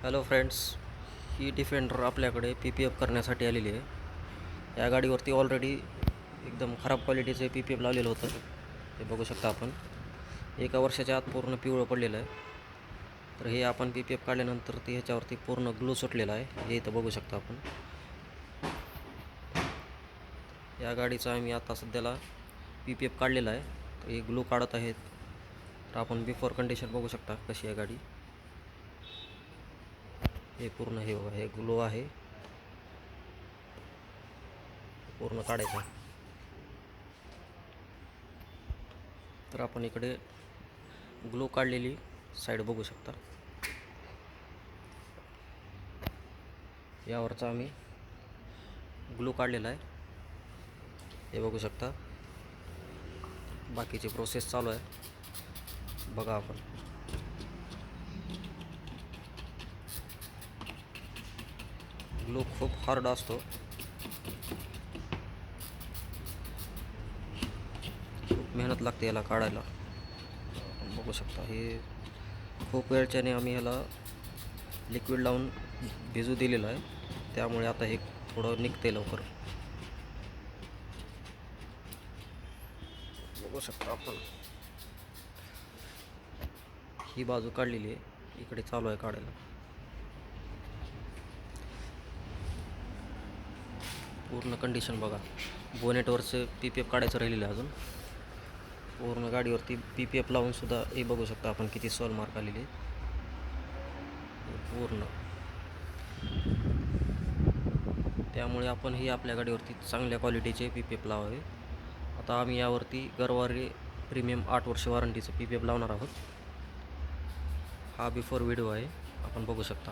Hello friends, ही defender आपल्याकडे PPF करण्यासाठी आलेली आहे. या गाडीवरती ऑलरेडी एकदम खराब क्वालिटीचे PPF लावलेलं होतं. हे बघू शकता आपण. 1 वर्षाच्या आत पूर्ण पिवळं पडलेलं आहे. तर हे आपण PPF काढल्यानंतर ते ह्याच्यावरती पूर्ण ग्लो सुटलेला आहे. हे इथं बघू शकता आपण. या गाडीचा आम्ही आता सध्याला PPF काढलेला आहे. तर हे ग्लो काढत आहेत. तर आपण बिफोर कंडिशन बघू शकता कशी आहे गाडी. हे पूर्ण हे ग्लो आहे, पूर्ण काढायचं. तर आपण इकडे ग्लो काढलेली साईड बघू शकता. यावरचा आम्ही ग्लो काढलेला आहे, हे बघू शकता. बाकीची प्रोसेस चालू आहे, बघा आपण. ग्लो खूप हार्ड असतो, खूप मेहनत लागते याला काढायला. बघू शकता. हे खूप वेळच्याने आम्ही ह्याला लिक्विड लावून भिजू दिलेलं आहे, त्यामुळे आता हे थोडं निघते लवकर. बघू शकता आपण. ही बाजू काढलेली आहे, इकडे चालू आहे काढायला. पूर्ण कंडिशन बघा. बोनेटवरचं PPF काढायचं राहिलेलं आहे अजून. पूर्ण गाडीवरती PPF लावून सुद्धा हे बघू शकता आपण किती सॉल मार्क आलेले आहेत. पूर्ण. त्यामुळे आपण ही आपल्या गाडीवरती चांगल्या क्वालिटीचे PPF लावावे. आता आम्ही यावरती गरवारे प्रीमियम 8 वर्ष वॉरंटीचं PPF लावणार आहोत. हा बिफोर व्हिडिओ आहे, आपण बघू शकता.